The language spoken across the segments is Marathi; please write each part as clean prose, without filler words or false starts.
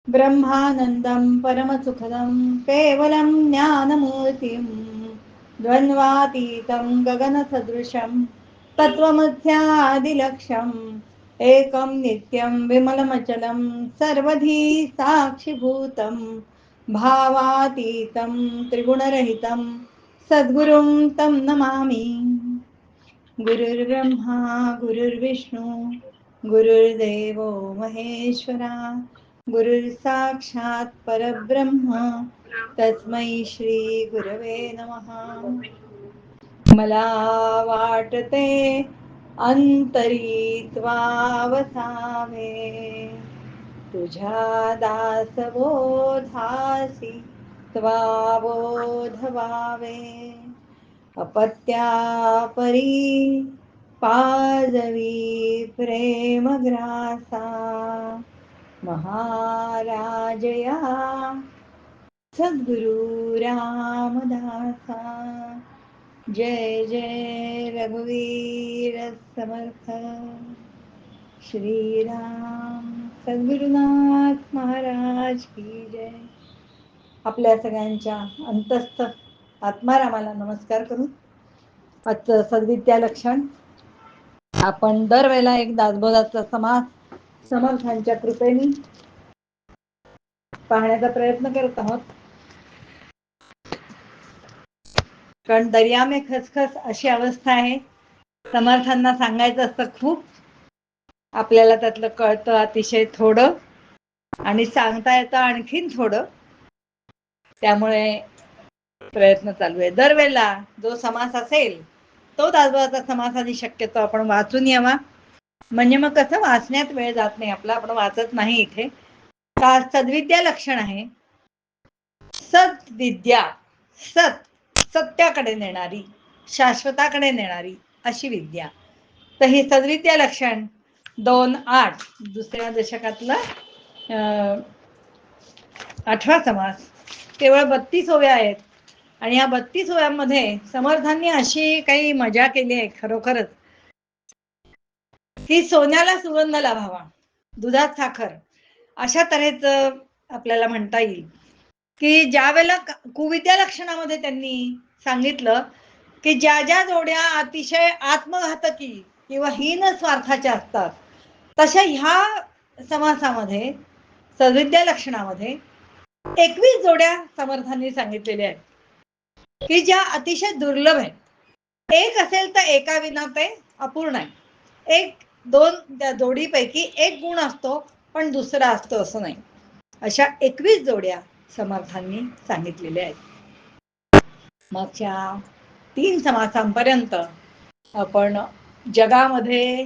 ब्रह्मानन्दं परमसुखदं केवलं ज्ञानमूर्तिं द्वन्द्वातीतं गगनसदृशं तत्त्वमस्यादिलक्ष्यम् एकं नित्यं विमलमचलं सर्वधी साक्षिभूतं भावातीतं त्रिगुणरहितं सद्गुरुं तं नमामि। गुरुर्ब्रह्मा गुरुर्विष्णू गुरुर्देवो महेश्वरा गुरुर्साक्षात् परब्रह्म तस्मै श्री गुरवे नमः। मला वाटते अंतरी वसावे तुझ्या दासबोधासी त्वाबोध व्हावे अपत्यापरी पाजवी प्रेमग्रासा महाराजया सद्गुरु रामदासा। जय जय रघुवीर समर्थ श्रीराम सद्गुरुनाथ महाराज की जय। आपल्या सगळ्यांच्या अंतस्थ आत्मारामाला नमस्कार करून आजचं सद्विद्या लक्षण आपण दरवेळेला एक दासबोधाचा समास समर्थांच्या कृपेने पाहण्याचा प्रयत्न करत आहोत। कारण दर्या में खसखस अशी अवस्था आहे, समर्थांना सांगायचं असतं खूप, आपल्याला त्यातलं कळतं अतिशय थोडं आणि सांगता येतं आणखीन थोडं, त्यामुळे प्रयत्न चालू आहे। दरवेळेला जो समास असेल तो दासबोधाचा समास आधी शक्यतो आपण वाचून यावा, म्हणजे मग कसं वाचण्यात वेळ जात नाही आपला, आपण वाचत नाही इथे। का सद्विद्या लक्षण आहे, सद्विद्या सत्याकडे नेणारी, शाश्वताकडे नेणारी अशी विद्या। तर ही सद्विद्या लक्षण 2:8 दुसऱ्या दशकातला 8वा समास, केवळ 32 ओव्या आहेत आणि या 32 ओव्यांमध्ये समर्थांनी अशी काही मजा केली आहे खरोखरच, की सोन्याला सुगंध लाभावा दुधात साखर अशा तऱ्हेचं आपल्याला म्हणता येईल। की ज्या वेळेला कुविद्या लक्षणामध्ये त्यांनी सांगितलं की ज्या ज्या जोड्या अतिशय आत्मघातकी किंवा हीन स्वार्थाच्या असतात, तशा ह्या समासामध्ये सद्विद्या लक्षणामध्ये 21 जोड्या समर्थांनी सांगितलेल्या आहेत की ज्या अतिशय दुर्लभ आहेत। एक असेल तर एका विना ते अपूर्ण आहे, एक दोन त्या जोडीपैकी एक गुण असतो पण दुसरा असतो असं नाही, अशा 21 जोड्या समर्थांनी सांगितलेल्या आहेत। मागच्या 3 समासांपर्यंत आपण जगामध्ये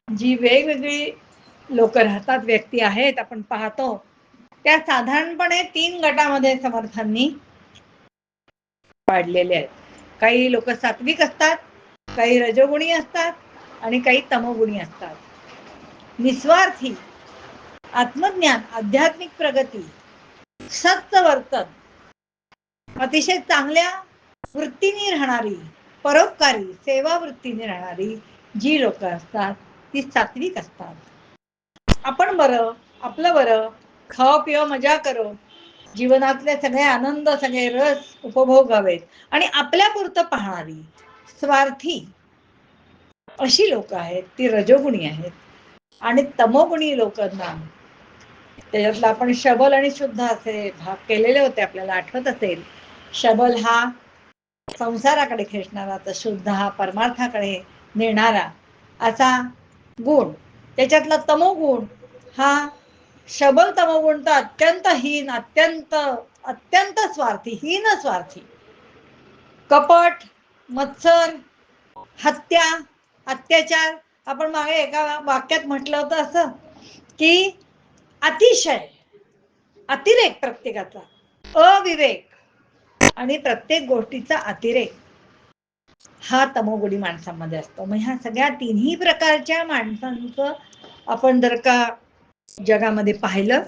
जी वेगवेगळी लोक राहतात, व्यक्ती आहेत, आपण पाहतो त्या साधारणपणे 3 गटामध्ये समर्थांनी पाडलेले आहेत। काही लोक सात्विक असतात, काही रजोगुणी असतात आणि काही तमोगुणी असतात। निस्वार्थी, आत्मज्ञान, आध्यात्मिक प्रगती, सत्य वर्तन, अतिशय चांगल्या वृत्तीने राहणारी, परोपकारी सेवा वृत्तीने राहणारी जी लोक असतात ती सात्विक असतात। आपण बरं, आपलं बरं, खाओ पिओ मजा करो, जीवनातले सगळे आनंद सगळे रस उपभोगावेत आणि आपल्यापुरतं पाहणारी स्वार्थी अशी लोक आहेत ती रजोगुणी आहेत। आणि तमोगुणी लोकांना त्याच्यातलं आपण शबल आणि शुद्ध असे भाग केलेले होते, आपल्याला आठवत असेल। शबल हा संसाराकडे खेचणारा, तर शुद्ध हा परमार्थाकडे नेणारा असा गुण। त्याच्यातला तमोगुण हा शबल तमोगुण तर अत्यंत हीन, अत्यंत अत्यंत स्वार्थी, हीन स्वार्थी, कपट, मत्सर, हत्या, अत्याचार। आपण मागे एका वाक्यात म्हटलं होतं असं की अतिशय, अतिरेक प्रत्येकाचा, अविवेक आणि प्रत्येक गोष्टीचा अतिरेक हा तमोगुणी माणसांमध्ये असतो। मग ह्या सगळ्या तिन्ही प्रकारच्या माणसांचं आपण जर का जगामध्ये पाहिलं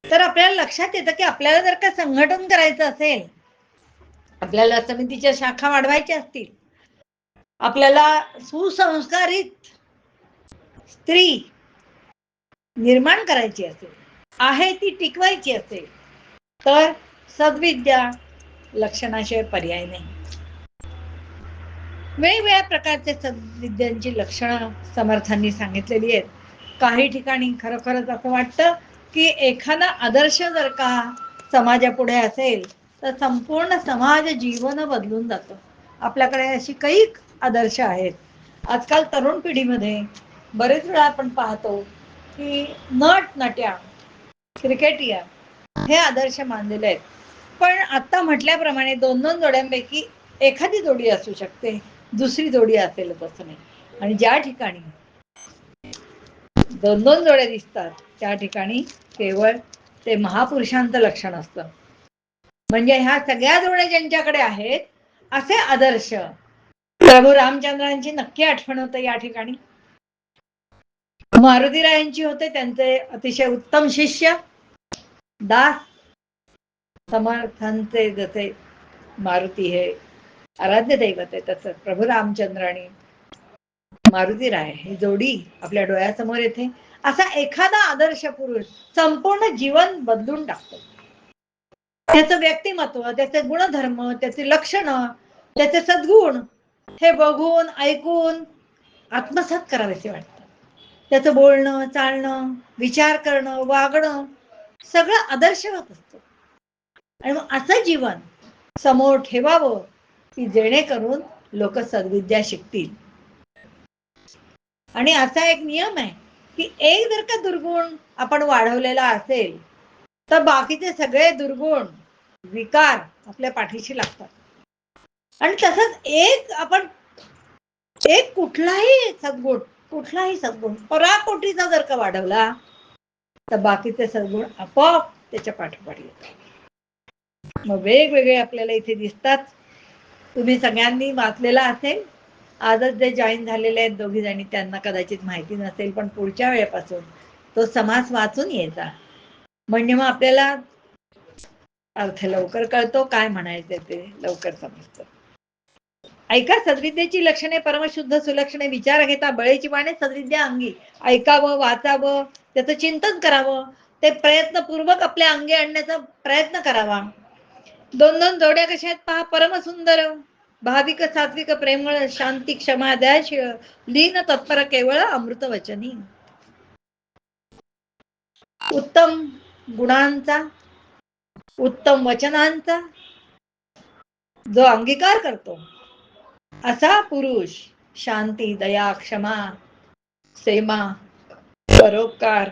तर आपल्याला लक्षात येतं की आपल्याला जर का संघटन करायचं असेल, आपल्याला समितीच्या शाखा वाढवायच्या असतील, आपल्याला सुसंस्कारित स्त्री निर्माण करायची असेल, आहे ती टिकवायची असेल तर सद्विद्या लक्षणाशिवाय पर्याय नाही. वेगवेगळ्या प्रकारचे सद्विद्यांची लक्षणं समर्थांनी सांगितलेली आहेत. काही ठिकाणी खरोखरच असं वाटतं की एखादा आदर्श जर का समाजापुढे असेल तर संपूर्ण समाज जीवन बदलून जातं. आपल्याकडे अशी काही आदर्श आहेत. आजकाल तरुण पिढीमध्ये बरेच वेळा आपण पाहतो की नट नट्या क्रिकेटिया हे आदर्श मानलेले आहेत. पण आता म्हटल्याप्रमाणे 2-2 जोड्यांपैकी एखादी जोडी असू शकते, दुसरी जोडी असेलच असं नाही. आणि ज्या ठिकाणी 2-2 जोड्या दिसतात त्या ठिकाणी केवळ ते महापुरुषांचं लक्षण असतं. म्हणजे ह्या सगळ्या जोड्या ज्यांच्याकडे आहेत असे आदर्श प्रभू रामचंद्रांची नक्की आठवण होते या ठिकाणी. मारुतीरायांची होते, त्यांचे अतिशय उत्तम शिष्य दास. समर्थांचे जसे मारुती हे आराध्य दैवत आहे तसं प्रभू रामचंद्र आणि मारुतीराय ही जोडी आपल्या डोळ्यासमोर येते. असा एखादा आदर्श पुरुष संपूर्ण जीवन बदलून टाकतो. त्याचं व्यक्तिमत्व, त्याचे गुणधर्म, त्याची लक्षणं, त्याचे सद्गुण हे बघून ऐकून आत्मसात करावेसे वाटतं. त्याचं बोलणं, चालणं, विचार करणं, वागणं सगळं आदर्शवत असतं. आणि मग असं जीवन समोर ठेवावं की जेणेकरून लोक सद्विद्या शिकतील. आणि असा एक नियम आहे की एक जर का दुर्गुण आपण वाढवलेला असेल तर बाकीचे सगळे दुर्गुण विकार आपल्या पाठीशी लागतात. आणि तसंच एक कुठलाही सद्गुण पराकोटीचा जर का वाढवला तर बाकीचे सद्गुण आपोआप त्याच्या पाठोपाठ येतात. मग वेगवेगळे आपल्याला इथे दिसतात. तुम्ही सगळ्यांनी वाचलेला असेल. आजच जे जॉईन झालेले आहेत दोघी जणी त्यांना कदाचित माहिती नसेल, पण पुढच्या वेळेपासून तो समास वाचून यायचा. म्हणजे मग आपल्याला अर्थ लवकर कळतो, काय म्हणायचं ते लवकर समजतं. ऐका सद्विद्येची लक्षणे परमशुद्ध सुलक्षणे विचार घेता बळेची बाणे सद्विद्या अंगी. ऐकावं, वाचावं, त्याचं चिंतन करावं, ते प्रयत्नपूर्वक आपल्या अंगी आणण्याचा प्रयत्न करावा. 2-2 जोड्या कशा आहेत पहा. परमसुंदर भाविक सात्विक प्रेमळ शांती क्षमा दयाशील लीन तत्पर केवळ अमृत वचनी. उत्तम गुणांचा, उत्तम वचनांचा जो अंगीकार करतो असा पुरुष शांती, दया, क्षमा, सेमा, परोपकार,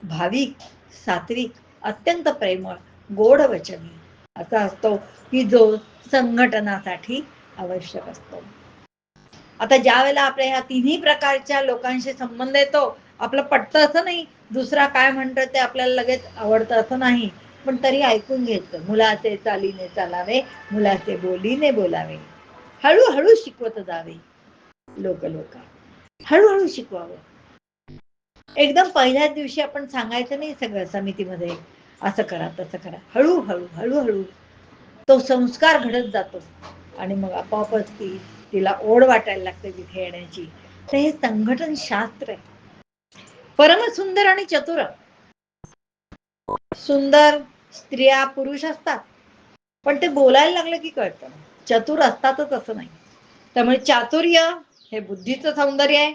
भाविक, सात्विक, अत्यंत प्रेमळ, गोड वचनी असा असतो की जो संघटनासाठी आवश्यक असतो. आता ज्या वेळेला आपल्या ह्या तिन्ही प्रकारच्या लोकांशी संबंध येतो, आपलं पटतं असं नाही, दुसरा काय म्हणतो ते आपल्याला लगेच आवडतं असं नाही, पण तरी ऐकून घ्यायचं. मुलाचे चालीने चालावे, मुलाचे बोलीने बोलावे, हळूहळू शिकवत जावे. लोक हळूहळू शिकवावं. एकदम पहिल्याच दिवशी आपण सांगायचं नाही सगळं समितीमध्ये असं करा तसं करा. हळूहळू हळूहळू तो संस्कार घडत जातो आणि मग आपोआपच तिला ओढ वाटायला लागते तिथे येण्याची. तर हे संघटन शास्त्र आहे. परम सुंदर आणि चतुर. सुंदर स्त्रिया पुरुष असतात पण ते बोलायला लागलं की कळतं. चतुर असतातच असं नाही. त्यामुळे चातुर्य हे बुद्धीचं सौंदर्य आहे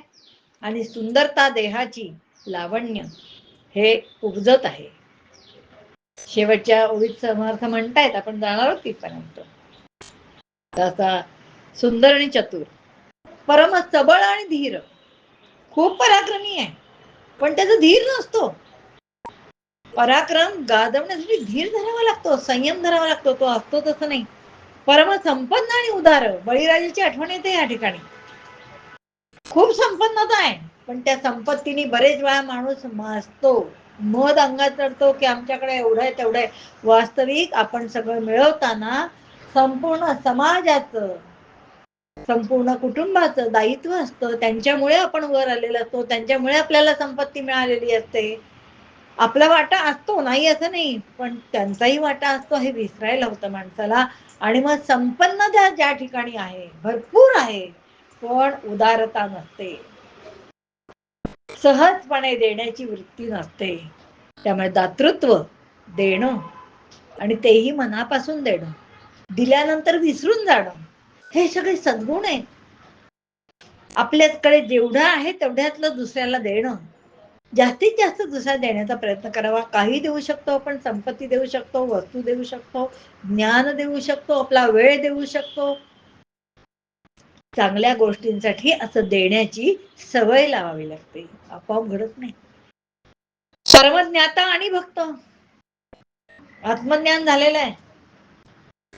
आणि सुंदरता देहाची लावण्य हे उपजत आहे. शेवटच्या ओळीत समर्थ म्हणतायत, आपण जाणार आहोत तिथपर्यंत. तसा सुंदर आणि चतुर, परम सबळ आणि धीर. खूप पराक्रमी आहे पण त्याचा धीर नसतो. पराक्रम गाजवण्यासाठी धीर धरावा लागतो, संयम धरावा लागतो. तो असतो तसं नाही. परम संपन्न आणि उदार. बळीराजाची आठवण येते या ठिकाणी. खूप संपन्नता आहे पण त्या संपत्तीने बरेच वेळा माणूस माजतो, मध अंगात चढतो की आमच्याकडे एवढं आहे तेवढं आहे. वास्तविक आपण सगळं मिळवताना संपूर्ण समाजाचं, संपूर्ण कुटुंबाचं दायित्व असतं. त्यांच्यामुळे आपण वर आलेलो असतो, त्यांच्यामुळे आपल्याला संपत्ती मिळालेली असते. आपला वाटा असतो नाही असं नाही, पण त्यांचाही वाटा असतो हे विसरायला होतं माणसाला. आणि मग संपन्नता ज्या ठिकाणी आहे भरपूर आहे पण उदारता नसते, सहजपणे देण्याची वृत्ती नसते. त्यामुळे दातृत्व देणं आणि तेही मनापासून देणं, दिल्यानंतर विसरून जाणं, हे सगळे सद्गुण आहेत. आपल्याकडे जेवढं आहे तेवढ्यातलं दुसऱ्याला देणं, जास्तीत जास्त दुसऱ्या देण्याचा प्रयत्न करावा. काही देऊ शकतो आपण, संपत्ती देऊ शकतो, वस्तू देऊ शकतो, ज्ञान देऊ शकतो, आपला वेळ देऊ शकतो. चांगल्या गोष्टींसाठी असं देण्याची सवय लावावी लागते, आपोआप घडत नाही. परमज्ञाता आणि भक्त, आत्मज्ञान झालेलं आहे.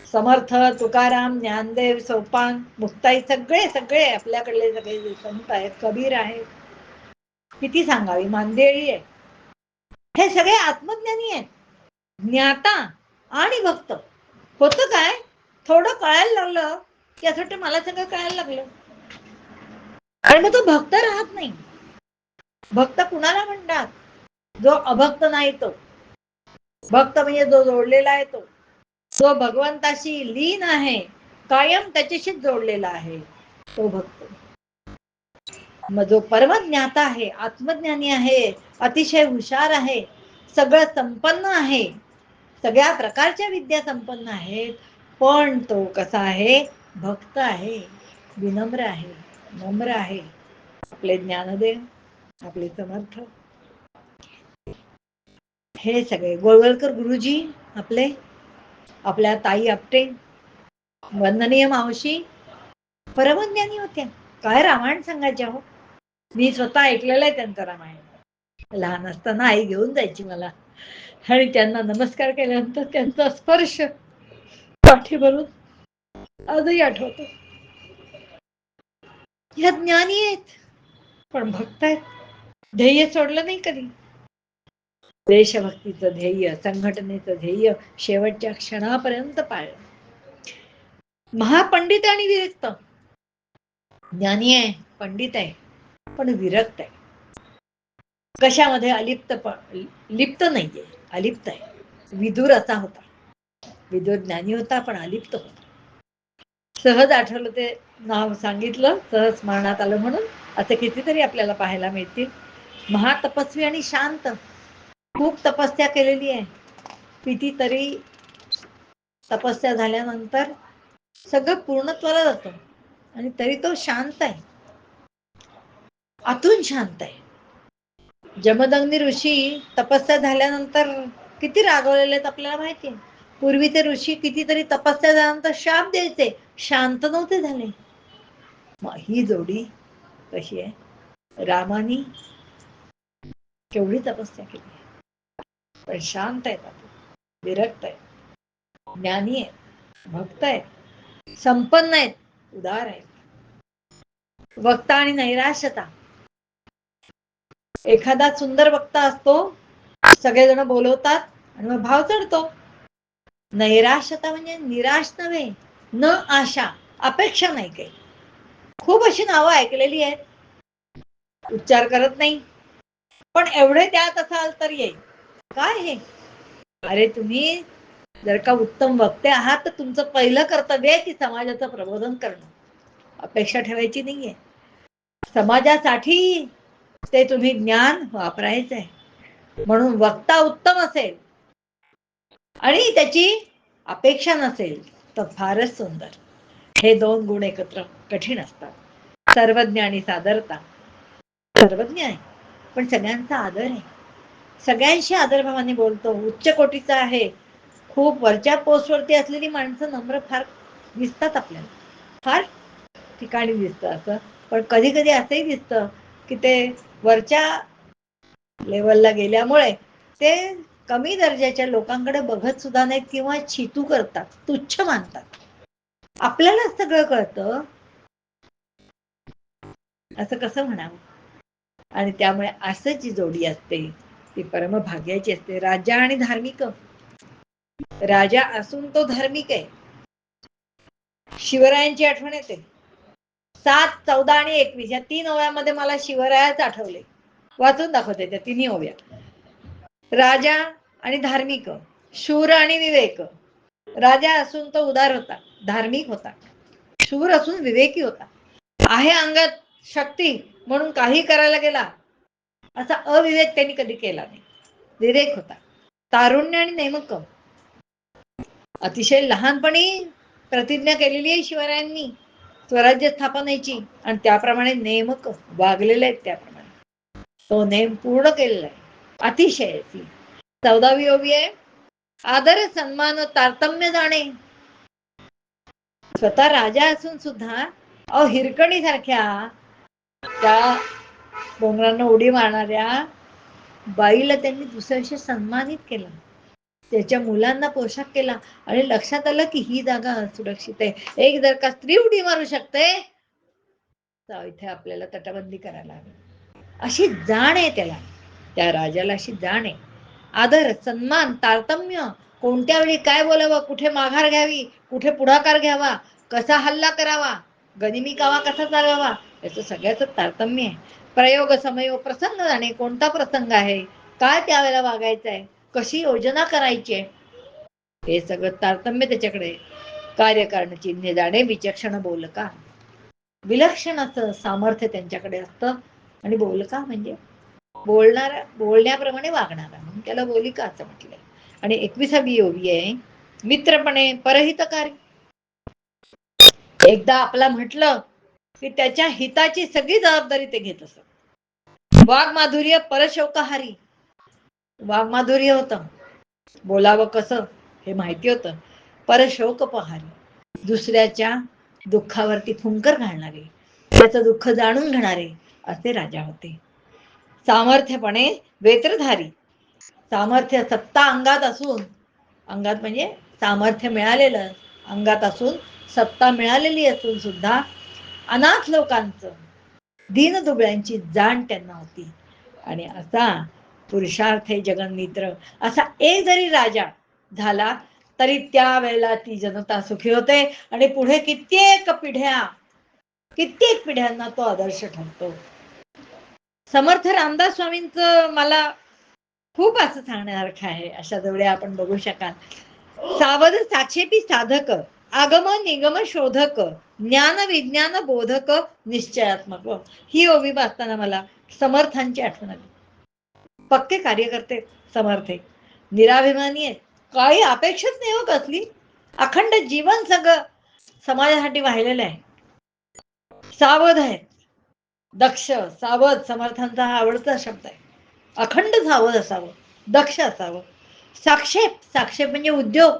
समर्थ, तुकाराम, ज्ञानदेव, सोपान, मुक्ताई, सगळे सगळे आपल्याकडले सगळे संत आहेत, कबीर आहेत, किती सांगावी, मांदेळी आहे, हे सगळे आत्मज्ञानी आहेत. ज्ञाता आणि भक्त. होतं काय, थोडं कळायला लागलं की असं वाटतं मला सगळं कळायला लागलं, आणि मग तो भक्त राहत नाही. भक्त कुणाला म्हणतात? जो अभक्त नाही तो. भक्त म्हणजे जो जोडलेला आहे तो, जो भगवंताशी लीन आहे, कायम त्याच्याशीच जोडलेला आहे, तो भक्त. मग जो परमज्ञाता आहे, आत्मज्ञानी आहे, अतिशय हुशार आहे, सगळं संपन्न आहे, सगळ्या प्रकारच्या विद्या संपन्न आहेत, पण तो कसा आहे? भक्त आहे, विनम्र आहे, नम्र आहे. आपले ज्ञानदेव, आपले समर्थ, हे सगळे गोळवलकर गुरुजी, आपले, आपल्या ताई आपटे, वंदनीय मावशी, परमज्ञानी होत्या. काय रामायण सांगायच्या हो. मी स्वतः ऐकलेलं आहे त्यांचं रामायण. लहान असताना आई घेऊन जायची मला, आणि त्यांना नमस्कार केल्यानंतर त्यांचा स्पर्श पाठीवरून आजही आठवतो. ह्या ज्ञानी आहेत, पण भक्त आहेत. ध्येय सोडलं नाही कधी. देशभक्तीचं ध्येय, संघटनेचं ध्येय शेवटच्या क्षणापर्यंत पाळलं. महापंडित आणि विरक्त. ज्ञानी आहे, पंडित आहे, पण विरक्त आहे. कशामध्ये लिप्त नाहीये, अलिप्त आहे. विदुर असा होता. विदुर ज्ञानी होता, पण अलिप्त होता. सहज आठवलं ते नाव सांगितलं, सहज स्मरणात आलं म्हणून. असे कितीतरी आपल्याला पाहायला मिळतील. महातपस्वी आणि शांत, खूप तपस्या केलेली आहे. कितीतरी तपस्या झाल्यानंतर सगळं पूर्णत्वाला जातं, आणि तरी तो शांत आहे, आतून शांत आहे. जमदग्नी ऋषी तपस्या झाल्यानंतर किती रागवलेले आहेत आपल्याला माहिती आहे. पूर्वी ते ऋषी कितीतरी तपस्या झाल्यानंतर शाप द्यायचे, शांत नव्हते झाले. मग ही जोडी कशी आहे? रामानी केवढी तपस्या केली, पण शांत आहे, विरक्त आहे, ज्ञानी आहे, भक्त आहे, संपन्न आहेत, उदार आहे. वक्ता आणि नैराश्यता. एखादा सुंदर वक्ता असतो, सगळेजण बोलवतात आणि मग भाव चढतो. नैराश्यता म्हणजे निराश नव्हे, न आशा, अपेक्षा नाही काही. खूप अशी नावं ऐकलेली आहेत, उच्चार करत नाही, पण एवढे त्यात असाल तर येईल. काय हे? अरे तुम्ही जर का उत्तम वक्ते आहात तर तुमचं पहिलं कर्तव्य आहे की समाजाचं प्रबोधन करणं. अपेक्षा ठेवायची नाहीये. समाजासाठी ते तुम्ही ज्ञान वापरायचंय. म्हणून वक्ता उत्तम असेल आणि त्याची अपेक्षा नसेल तर फारच सुंदर. हे दोन गुण एकत्र कठीण असतात. सर्वज्ञ आणि सादरता. सर्वज्ञ आहे, पण सगळ्यांचा आदर आहे, सगळ्यांशी आदरभावाने बोलतो, उच्च कोटीचा आहे. खूप वरच्या पोस्टवरती असलेली माणसं नम्र फार दिसतात आपल्याला, फार ठिकाणी दिसतं असं. पण कधी कधी असंही दिसतं की ते वरच्या लेवलला गेल्यामुळे ते कमी दर्जाच्या लोकांकडे बघत सुद्धा नाहीत, किंवा छितू करतात, तुच्छ मानतात. आपल्याला सगळं कळतं, असं कसं म्हणावं? आणि त्यामुळे असं जी जोडी असते ती परमभाग्याची असते. राजा आणि धार्मिक. राजा असून तो धार्मिक आहे. शिवरायांची आठवण येते. 7, 14 आणि 21 या 3 ओव्यामध्ये मला शिवरायाच आठवले. वाचून दाखवते त्या तिन्ही ओव्या. राजा आणि धार्मिक, शूर आणि विवेक. राजा असून तो उदार होता, धार्मिक होता, शूर असून विवेकी होता. आहे अंगात शक्ती म्हणून काही करायला गेला, असा अविवेक त्यांनी कधी केला नाही. विवेक होता. तारुण्य आणि नेमक अतिशय लहानपणी प्रतिज्ञा केलेली आहे शिवरायांनी स्वराज्य स्थापनेची, आणि त्याप्रमाणे नेमक वागलेले आहेत. त्याप्रमाणे तो नेम पूर्ण केलेला आहे. अतिशय 14वी ओवी आहे, आदर सन्मान तारतम्य जाणे. स्वतः राजा असून सुद्धा हिरकणी सारख्या त्या डोंगरांना उडी मारणाऱ्या बाईला त्यांनी दुसऱ्या दिवशी सन्मानित केलं, त्याच्या मुलांना पोशाख केला, आणि लक्षात आलं की ही जागा सुरक्षित आहे. एक जर का स्त्री उडी मारू शकते तर इथे आपल्याला तटबंदी करायला हवी, अशी जाण आहे त्याला, त्या राजाला अशी जाण आहे. आदर सन्मान तारतम्य, कोणत्या वेळी काय बोलावं, कुठे माघार घ्यावी, कुठे पुढाकार घ्यावा, कसा हल्ला करावा, गनिमी कावा कसा चालवावा, याचं सगळ्याच तारतम्य आहे. प्रयोग समयो प्रसंग जाणे, कोणता प्रसंग आहे, काय त्यावेळेला वागायचं आहे, कशी योजना करायची आहे, हे सगळं तारतम्य त्याच्याकडे. कार्यकारण चिन्हे जाणे, विचक्षण बोलका, विलक्षण असं सामर्थ्य त्यांच्याकडे असतं. आणि बोलका म्हणजे बोलणारा, बोलण्याप्रमाणे वागणारा, म्हणून त्याला बोलिका असं म्हटलंय. आणि 21वी ओवी आहे, मित्रपणे परहितकारी. एकदा आपला म्हटलं की त्याच्या हिताची सगळी जबाबदारी ते घेत असत. वाग्माधुर्य परशौकाहारी, वाग्माधुर्य होतं, बोलावं कसं हे माहिती होतं. परशौकपहारी, दुसऱ्याच्या दुःखावरती फुंकर घालणारे, त्याचं दुःख जाणून घेणारे असे राजा होते. सामर्थ्यपणे वेत्रधारी, सामर्थ्य सत्ता अंगात असून, अंगात म्हणजे सामर्थ्य मिळालेलं अंगात असून, सत्ता मिळालेली असून सुद्धा अनाथ लोकांचं, दीनदुबळ्यांची जाण त्यांना होती. आणि असा पुरुषार्थ जगन्मित्र असा एक जरी राजा झाला तरी त्यावेळेला ती जनता सुखी होते, आणि पुढे कित्येक पिढ्यांना तो आदर्श ठरतो. समर्थ रामदास स्वामींचं मला खूप असं सांगण्यासारखं आहे, अशा जवळ आपण बघू शकाल. सावध साक्षेपी साधक, आगम निगम शोधक, ज्ञान विज्ञान बोधक, निश्चयात्मक. ही ओवी वाचताना मला समर्थांची आठवण आली. पक्के कार्यकर्ते समर्थ, निराभिमानी आहेत, काही अपेक्षाच नाही हो कसली, अखंड जीवन सगळं समाजासाठी वाहिलेलं आहे. सावध आहेत, दक्ष, सावध समर्थांचा हा आवडता शब्द आहे. अखंड सावध असावं, दक्ष असावं. साक्षेप, साक्षेप म्हणजे उद्योग,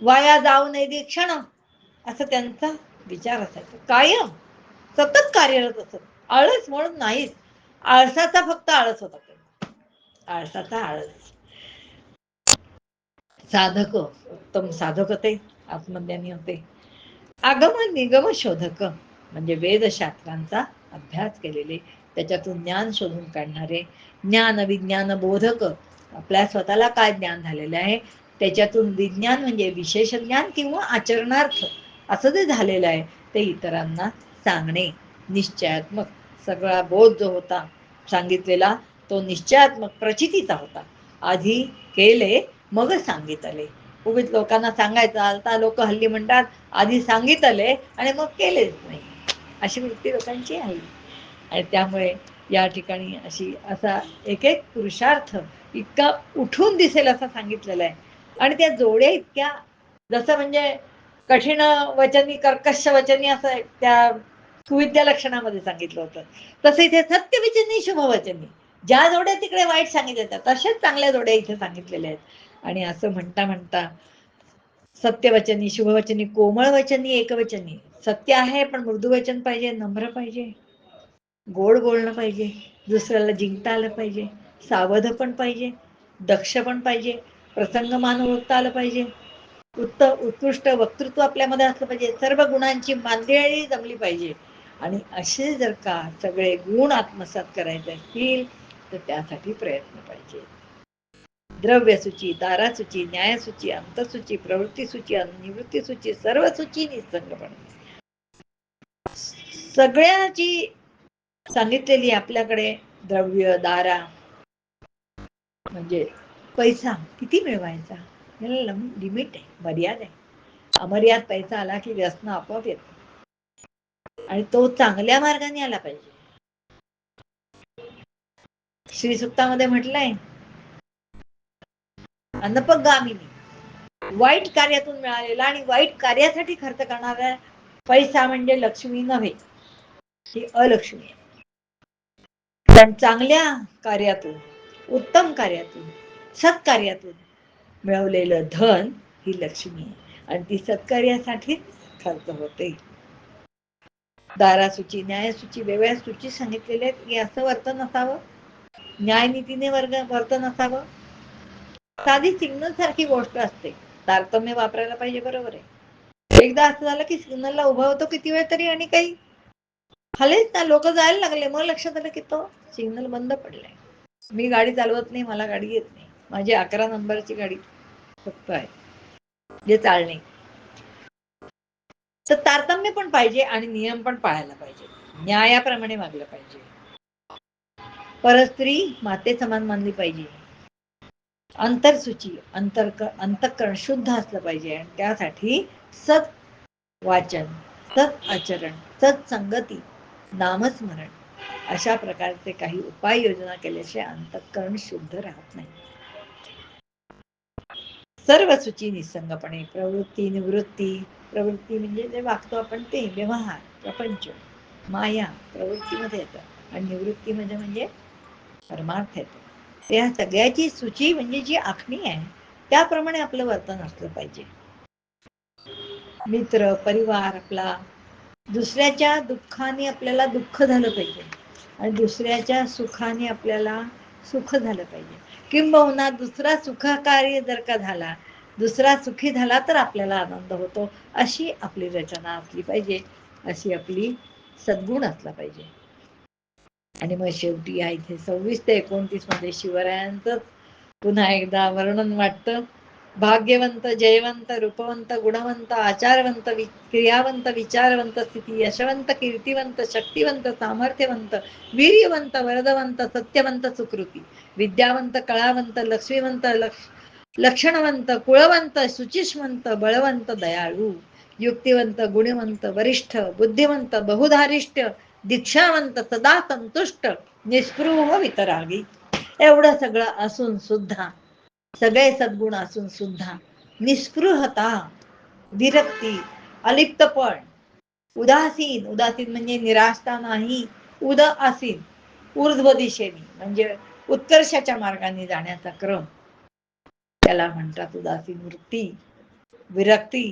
वाया जाऊ नये दे क्षण, असं त्यांचा विचार असायचा. कायम सतत कार्यरत असत, आळस म्हणून नाहीच. आळसाचा फक्त आळस होता, आळसाचा आळस. साधक, उत्तम साधक होते, आत्मज्ञानी होते. आगम निगम शोधक म्हणजे वेदशास्त्रांचा अभ्यास केलेले, त्याच्यातून ज्ञान शोधून काढणारे. ज्ञान विज्ञान बोधक, आपल्या स्वतःला काय ज्ञान झालेलं आहे त्याच्यातून विज्ञान म्हणजे विशेष ज्ञान किंवा आचरणार्थ असं जे झालेलं आहे ते इतरांना सांगणे. निश्चयात्मक, सगळा बोध जो होता सांगितलेला तो निश्चयात्मक प्रचितीचा होता. आधी केले मग सांगितले. उगीच लोकांना सांगायचं, आता लोक हल्ली म्हणतात आधी सांगितले आणि मग केलेच नाही, अशी वृत्ती लोकांची आहे. आणि त्यामुळे या ठिकाणी असा एक एक पुरुषार्थ इतका उठून दिसेल असा सांगितलेला आहे. आणि त्या जोड्या इतक्या, जसं म्हणजे कठीण वचनी कर्कश वचनी असं त्या सुविद्या लक्षणामध्ये सांगितलं होतं, तसं इथे सत्यवचनी शुभवचनी, ज्या जोड्या तिकडे वाईट सांगितल्या जातात तशाच चांगल्या जोड्या इथे सांगितलेल्या आहेत. आणि असं म्हणता म्हणता सत्यवचनी शुभवचनी कोमळ वचनी एकवचनी, सत्य आहे पण मृदू वचन पाहिजे, नम्र पाहिजे, गोड बोलणं पाहिजे, दुसऱ्याला जिंकता आलं पाहिजे, सावध पण पाहिजे, दक्ष पण पाहिजे, प्रसंगमान ओळखता आलं पाहिजे, उत्कृष्ट वक्तृत्व आपल्यामध्ये असलं पाहिजे, सर्व गुणांची मांदियाळी जमली पाहिजे. आणि असे जर का सगळे गुण आत्मसात करायचे असतील तर त्यासाठी प्रयत्न पाहिजे. द्रव्यसूची, दारासूची, न्यायसूची, अंतसूची, प्रवृत्तीसूची, निवृत्तीसूची, सर्व सूची निसंगपणे सगळ्याची सांगितलेली आपल्याकडे. द्रव्य, दारा म्हणजे पैसा किती मिळवायचा, याला लिमिट आहे, मर्यादा आहे. अमर्याद पैसा आला की व्यसन आपोआप येतो, आणि तो चांगल्या मार्गाने आला पाहिजे. श्री सुक्तामध्ये म्हटलंय अनपगामिनी, वाईट कार्यातून मिळालेला आणि वाईट कार्यासाठी खर्च करणारा पैसा म्हणजे लक्ष्मी नव्हे, ही अलक्ष्मी आहे. पण चांगल्या कार्यातून, उत्तम कार्यातून, सत्कार्यातून मिळवलेलं धन ही लक्ष्मी आहे आणि ती सत्कार्यासाठीच खर्च होते. दारासूची, न्यायसूची, वेगळ्या सूची सांगितलेल्या आहेत की असं वर्तन असावं, न्यायनीतीने वर्तन असावं. साधी सिग्नल सारखी गोष्ट असते, तारतम्य वापरायला पाहिजे. बरोबर आहे. एकदा असं झालं की सिग्नलला उभा होतो किती वेळ तरी आणि काही हलेच ना, लोक जायला लागले. मग लक्षात आलं की तो सिग्नल बंद पडलाय. मी गाडी चालवत नाही, मला गाडी येत नाही, माझी 11 नंबरची गाडी फक्त आहे जे चालणे. तर तारतम्य पण पाहिजे आणि नियम पण पाळायला पाहिजे, न्यायाप्रमाणे वागलं पाहिजे. परस्त्री माते समान मानली पाहिजे. अंतरसूची, अंतःकरण शुद्ध असलं पाहिजे आणि त्यासाठी सत वाचन, सत आचरण, सत्संगती, नामस्मरण अशा प्रकारचे काही उपाययोजना केल्याशिवाय अंतःकरण शुद्ध राहत नाही. सर्व सूची निसंगपणे, प्रवृत्ती, निवृत्ती. प्रवृत्ती म्हणजे जे वागतो आपण ते, व्यवहार, प्रपंच, माया प्रवृत्तीमध्ये येतं आणि निवृत्ती म्हणजे परमार्थ येतो. त्या सगळ्याची सूची म्हणजे जी आखणी आहे त्याप्रमाणे आपलं वर्तन असलं पाहिजे. मित्र परिवार आपला, दुसऱ्याच्या दुःखाने आपल्याला दुःख झालं पाहिजे आणि दुसऱ्याच्या सुखाने आपल्याला सुख झालं पाहिजे. किंबहुना दुसरा सुखकार्य जर का झाला, दुसरा सुखी झाला तर आपल्याला आनंद होतो, अशी आपली रचना असली पाहिजे, अशी आपली सद्गुण असला पाहिजे. आणि मग शेवटी या इथे 26 ते 29 मध्ये शिवरायांचं पुन्हा एकदा वर्णन वाटतं. भाग्यवंत, जयवंत, रूपवंत, गुणवंत, आचारवंत, क्रियावंत, विचारवंत, स्थिती यशवंत, कीर्तिवंत, शक्तिवंत, सामर्थ्यवंत, वीर्यवंत, वरदवंत, सत्यवंत, सुकृती, विद्यावंत, कळावंत, लक्ष्मीवंत, लक्षणवंत, कुळवंत, शुचिष्मंत, बळवंत, दयाळू, युक्तिवंत, गुणवंत, वरिष्ठ, बुद्धिवंत, बहुधारिष्ठ, दीक्षावंत, सदा संतुष्ट, निस्पृह, वितरागी. एवढं सगळं असून सुद्धा, सगळे सद्गुण असून सुद्धा निस्पृहता, विरक्ती, अलिप्तपण, उदासीन, उदासीन म्हणजे निराशता नाही, उदासीन ऊर्ध्व दिशेने म्हणजे उत्कर्षाच्या मार्गाने जाण्याचा क्रम, त्याला म्हणतात उदासीन वृत्ती, विरक्ती,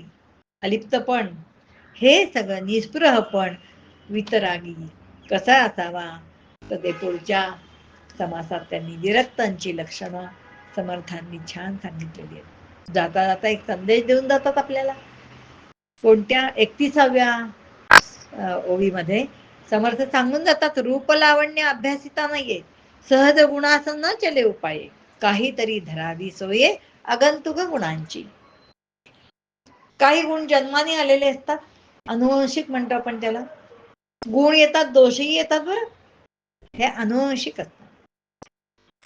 अलिप्तपण. हे सगळं निस्पृहपण, वितरागी कसा असावा, तर ते पुढच्या समासात त्यांनी विरक्तांची लक्षणं समर्थांनी छान सांगितलेली आहेत. जाता जाता एक संदेश देऊन जातात आपल्याला. कोणत्या 31व्या ओळीमध्ये समर्थ सांगून जातात, रूप लावण्य अभ्यासिता नाहीये, सहज गुणासन न चले उपाये, काहीतरी धरावी सोये आगंतुक गुणांची. काही गुण जन्माने आलेले असतात, अनुवंशिक म्हणतो आपण त्याला. गुण येतात, दोषही येतात. बरं, हे अनुवंशिक असतात.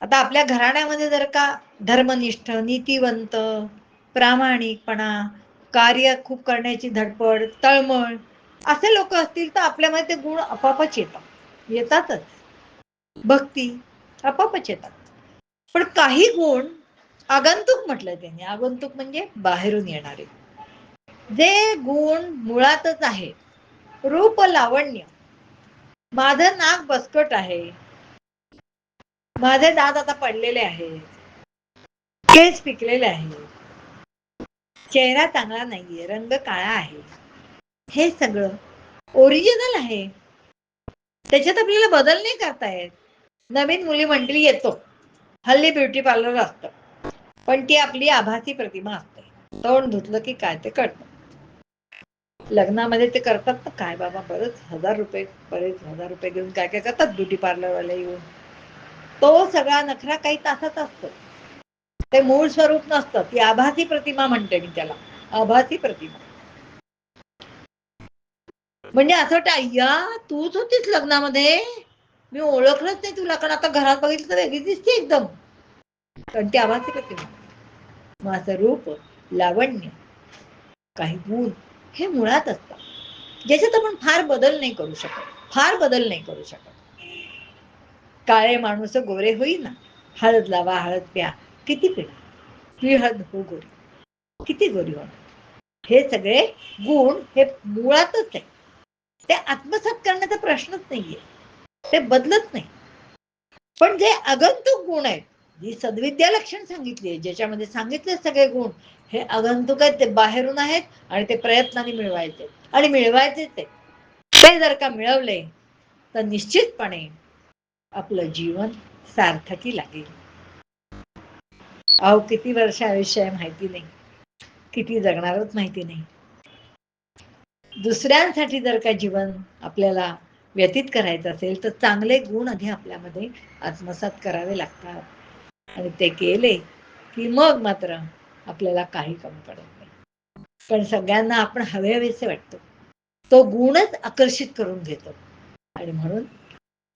आता आपल्या घराण्यामध्ये जर का धर्मनिष्ठ, नीतिवंत, प्रामाणिकपणा, कार्य खूप करण्याची धडपड, तळमळ असे लोक असतील तर आपल्यामध्ये ते गुण आपापच येतातच. भक्ती आपापच येतात. पण काही गुण आगंतुक म्हटलं त्यांनी. आगंतुक म्हणजे बाहेरून येणारे जे गुण मुळातच आहे. रूप लावण्य, माझं नाक बसकट आहे, माझे दात आता पडलेले आहेत, केस पिकलेले आहेत, चेहरा चांगला नाहीये, रंग काळा आहे, हे सगळं ओरिजिनल आहे, त्याच्यात आपल्याला बदल नाही करता येत. नवीन मुली मंडळी येतो, हल्ली ब्युटी पार्लर असतं, पण ती आपली आभासी प्रतिमा असते. तोंड धुतलं की काय ते कळतं. लग्नामध्ये ते करतात तर काय बाबा, बरेच हजार रुपये घेऊन काय काय करतात ब्युटी पार्लरवाले येऊन. तो सगळा नखरा काही तासात असतो, ते मूळ स्वरूप नसतं. ती आभासी प्रतिमा म्हणते मी त्याला, आभासी प्रतिमा. म्हणजे असं वाटतं, अय्या तूच होतीस लग्नामध्ये, मी ओळखलंच नाही तुला, कारण आता घरात बघितलं तर वेगळी दिसते एकदम, कारण ती आभासी प्रतिमा. माझं रूप, लावण्य, काही गुण हे मुळात असतात, ज्याच्यात आपण फार बदल नाही करू शकत. काळे माणूस गोरे होईना, हळद लावा हळद प्या, किती पिढा. विहद हो गोरी, किती गोरी होणार. हे सगळे गुण हे मुळातच आहे, ते आत्मसात करण्याचा प्रश्नच नाहीये, ते बदलत नाही. पण जे आगंतुक गुण आहेत, जी सद्विद्या लक्षण सांगितली, ज्याच्यामध्ये सांगितले सगळे गुण हे आगंतुक आहेत, ते बाहेरून आहेत आणि ते प्रयत्नाने मिळवायचे आणि मिळवायचेच आहे. ते जर का मिळवले तर निश्चितपणे आपलं जीवन सार्थकी लागेल. अहो किती वर्ष आयुष्य आहे माहिती नाही, किती जगणारच माहिती नाही. दुसऱ्यांसाठी जर का जीवन आपल्याला व्यतीत करायचं असेल तर चांगले गुण आधी आपल्यामध्ये आत्मसात करावे लागतात आणि ते केले की मग मात्र आपल्याला काही कमी पडत नाही. पण सगळ्यांना आपण हवेहवेसे वाटतो, तो गुणच आकर्षित करून घेतो. आणि म्हणून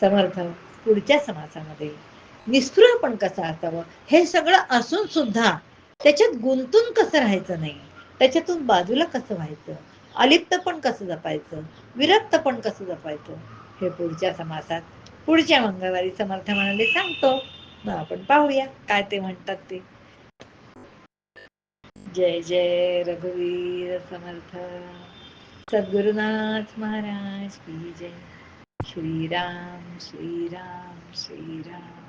समर्थ पुढच्या समासामध्ये निस्पृह पण कसं असावं हे सगळं असून सुद्धा त्याच्यात गुंतून कसं राहायचं नाही, त्याच्यातून बाजूला कसं व्हायचं, अलिप्त पण कसं जपायचं, विरक्त पण कसं जपायचं, हे पुढच्या समासात पुढच्या मंगळवारी समर्थ म्हणाले सांगतो. मग आपण पाहूया काय ते म्हणतात ते. जय जय रघुवीर समर्थ. सद्गुरुनाथ महाराज की जय. श्रीराम श्रीराम श्रीराम.